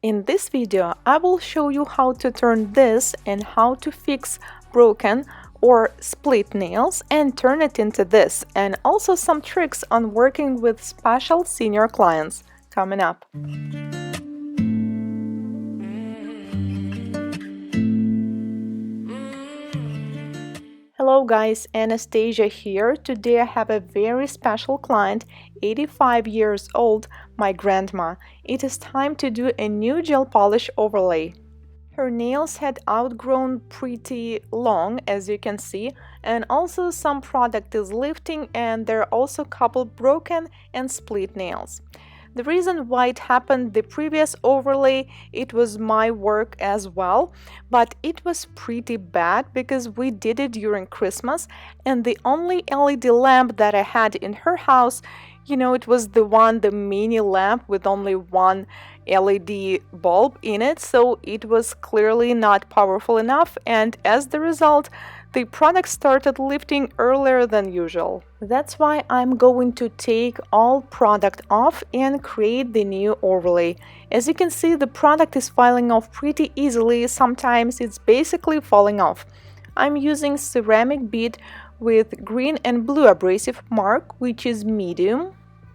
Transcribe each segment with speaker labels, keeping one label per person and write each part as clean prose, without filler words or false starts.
Speaker 1: In this video, I will show you how to turn this and how to fix broken or split nails and turn it into this, and also some tricks on working with special senior clients coming up. Hello guys, Anastasia here. Today I have a very special client, 85 years old, my grandma. It is time to do a new gel polish overlay. Her nails had outgrown pretty long, as you can see, and also some product is lifting, and there are also a couple broken and split nails. The reason why it happened the previous overlay, it was my work as well, but it was pretty bad because we did it during Christmas, and the only LED lamp that I had in her house, it was the mini lamp with only one LED bulb in it, so it was clearly not powerful enough, and as the result, the product started lifting earlier than usual. That's why I'm going to take all product off and create the new overlay. As you can see, the product is falling off pretty easily. Sometimes it's basically falling off. I'm using ceramic bead with green and blue abrasive mark, which is medium.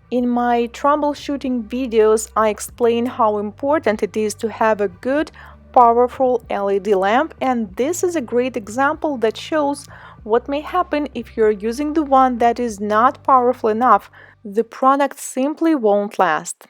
Speaker 1: In my troubleshooting videos, I explain how important it is to have a good, powerful LED lamp, and this is a great example that shows what may happen if you're using the one that is not powerful enough. The product simply won't last.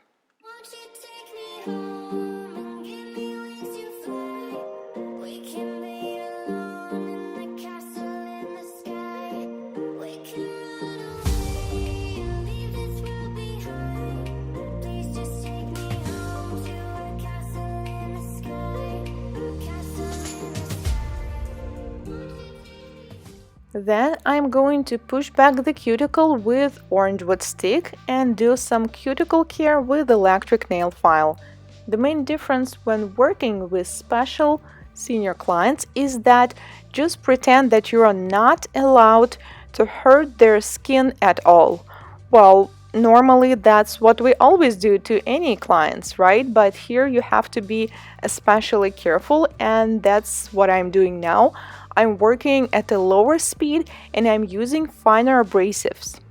Speaker 1: Then I'm going to push back the cuticle with orange wood stick and do some cuticle care with electric nail file. The main difference when working with special senior clients is that just pretend that you are not allowed to hurt their skin at all. Well, normally that's what we always do to any clients, right? But here you have to be especially careful, and that's what I'm doing now. I'm working at a lower speed and I'm using finer abrasives.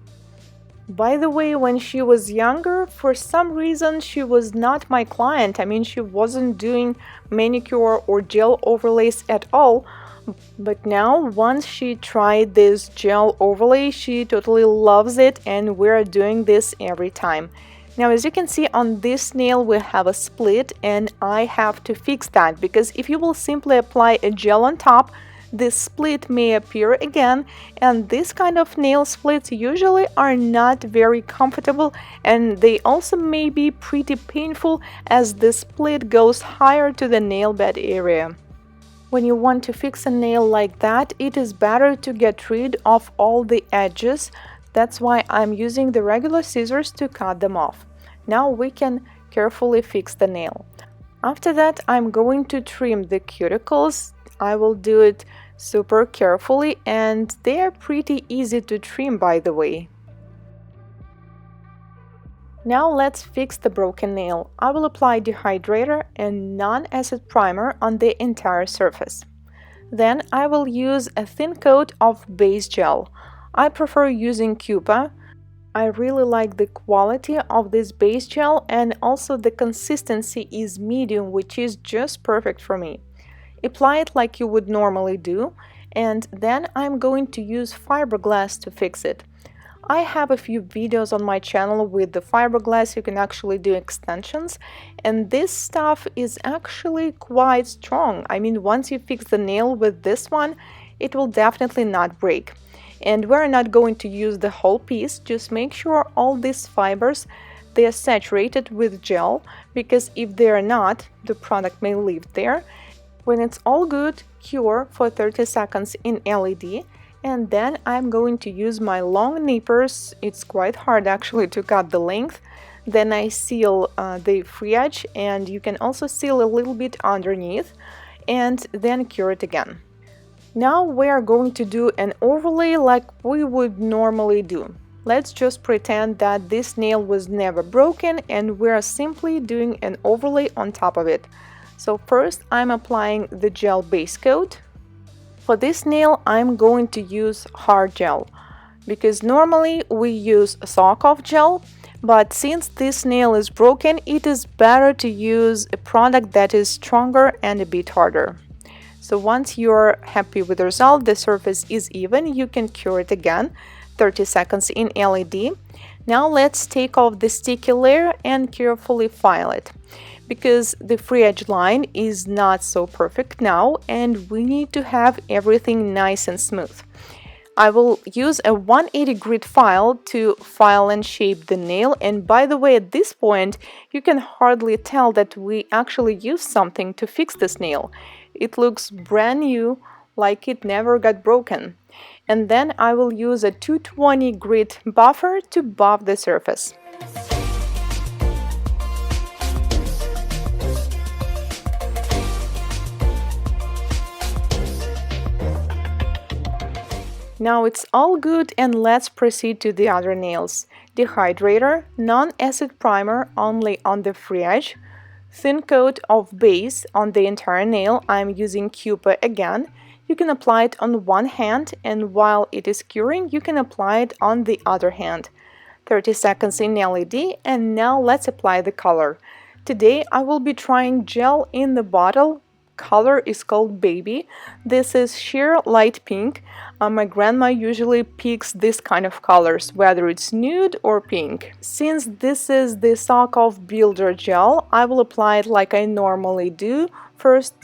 Speaker 1: By the way, when she was younger, for some reason she was not my client. I mean, she wasn't doing manicure or gel overlays at all. But now, once she tried this gel overlay, she totally loves it, and we're doing this every time. Now, as you can see on this nail, we have a split, and I have to fix that, because if you will simply apply a gel on top, this split may appear again, and this kind of nail splits usually are not very comfortable, and they also may be pretty painful as the split goes higher to the nail bed area. When you want to fix a nail like that, it is better to get rid of all the edges. That's why I'm using the regular scissors to cut them off. Now we can carefully fix the nail. After that, I'm going to trim the cuticles. I will do it super carefully, and they are pretty easy to trim, by the way. Now let's fix the broken nail. I will apply dehydrator and non-acid primer on the entire surface. Then I will use a thin coat of base gel. I prefer using Cupa. I really like the quality of this base gel, and also the consistency is medium, which is just perfect for me. Apply it like you would normally do, and then I'm going to use fiberglass to fix it. I have a few videos on my channel with the fiberglass. You can actually do extensions, and this stuff is actually quite strong. I mean, once you fix the nail with this one, it will definitely not break. And we're not going to use the whole piece. Just make sure all these fibers, they are saturated with gel, because if they are not, the product may leave there. When it's all good, cure for 30 seconds in LED, and then I'm going to use my long nippers. It's quite hard actually to cut the length. Then I seal the free edge, and you can also seal a little bit underneath, and then cure it again. Now we are going to do an overlay like we would normally do. Let's just pretend that this nail was never broken and we're simply doing an overlay on top of it. So first I'm applying the gel base coat. For this nail I'm going to use hard gel because normally we use soak-off gel, but since this nail is broken, it is better to use a product that is stronger and a bit harder. So once you're happy with the result, the surface is even, you can cure it again, 30 seconds in LED. Now let's take off the sticky layer and carefully file it, because the free edge line is not so perfect now and we need to have everything nice and smooth. I will use a 180 grit file to file and shape the nail, and by the way, at this point you can hardly tell that we actually used something to fix this nail. It looks brand new, like it never got broken. And then I will use a 220 grit buffer to buff the surface. Now it's all good and let's proceed to the other nails. Dehydrator, non-acid primer only on the free edge, thin coat of base on the entire nail. I'm using Cuticle again. You can apply it on one hand and while it is curing you can apply it on the other hand. 30 seconds in LED, and now let's apply the color. Today I will be trying gel in the bottle. Color is called Baby. This is sheer light pink. My grandma usually picks this kind of colors, whether it's nude or pink. Since this is the soak-off builder gel, I will apply it like I normally do. First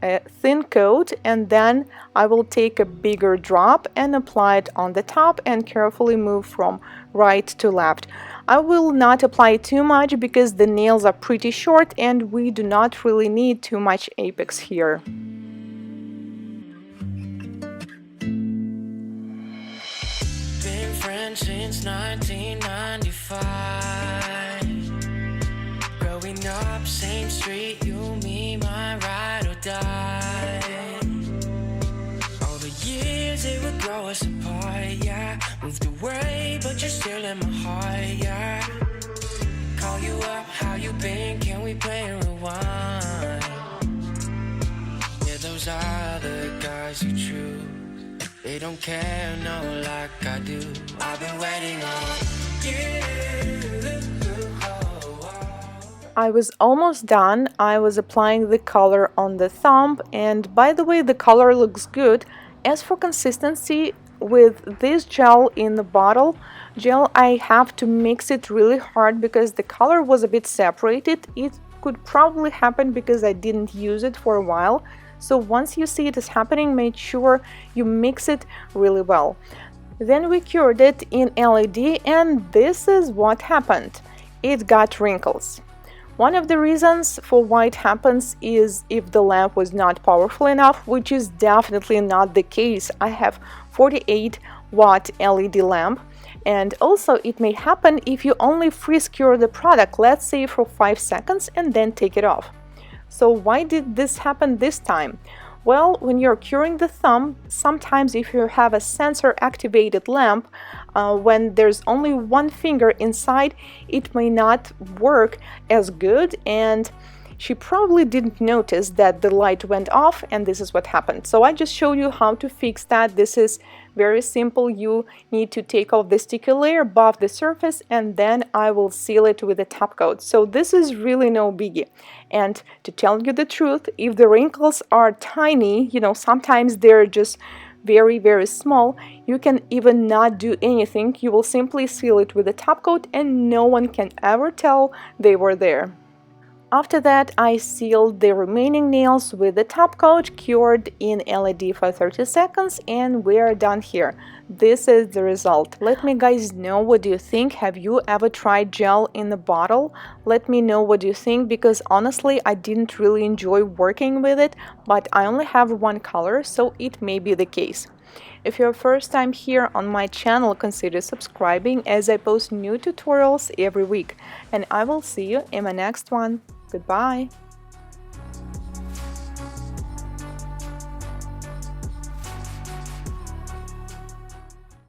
Speaker 1: a thin coat, and then I will take a bigger drop and apply it on the top and carefully move from right to left. I will not apply too much because the nails are pretty short and we do not really need too much apex here.
Speaker 2: Been friends since 1995. Growing up, same street, you, me, my ride or die. All the years it would grow us apart, yeah. Moved away, but you're still in my heart, yeah. Call you up, how you been? Can we play and rewind? Yeah, those are the guys you choose. They don't care, no, like I do. I've been waiting on you.
Speaker 1: I was almost done. I was applying the color on the thumb, and by the way, the color looks good. As for consistency, with this gel in the bottle gel, I have to mix it really hard because the color was a bit separated. It could probably happen because I didn't use it for a while. So once you see it is happening, make sure you mix it really well. Then we cured it in LED, and this is what happened. It got wrinkles. One of the reasons for why it happens is if the lamp was not powerful enough, which is definitely not the case. I have 48-watt LED lamp, and also it may happen if you only freeze cure the product, let's say for 5 seconds, and then take it off. So why did this happen this time? Well, when you're curing the thumb, sometimes if you have a sensor activated lamp, when there's only one finger inside, it may not work as good, and she probably didn't notice that the light went off, and this is what happened. So I just showed you how to fix that. This is very simple. You need to take off the sticky layer, buff the surface, and then I will seal it with a top coat. So this is really no biggie. And to tell you the truth, if the wrinkles are tiny, you know, sometimes they're just very, very small, you can even not do anything. You will simply seal it with a top coat and no one can ever tell they were there. After that, I sealed the remaining nails with the top coat, cured in LED for 30 seconds, and we're done here. This is the result. Let me guys know what do you think. Have you ever tried gel in the bottle? Let me know what you think, because honestly I didn't really enjoy working with it, but I only have one color, so it may be the case. If you're first time here on my channel, consider subscribing as I post new tutorials every week, and I will see you in my next one. Goodbye!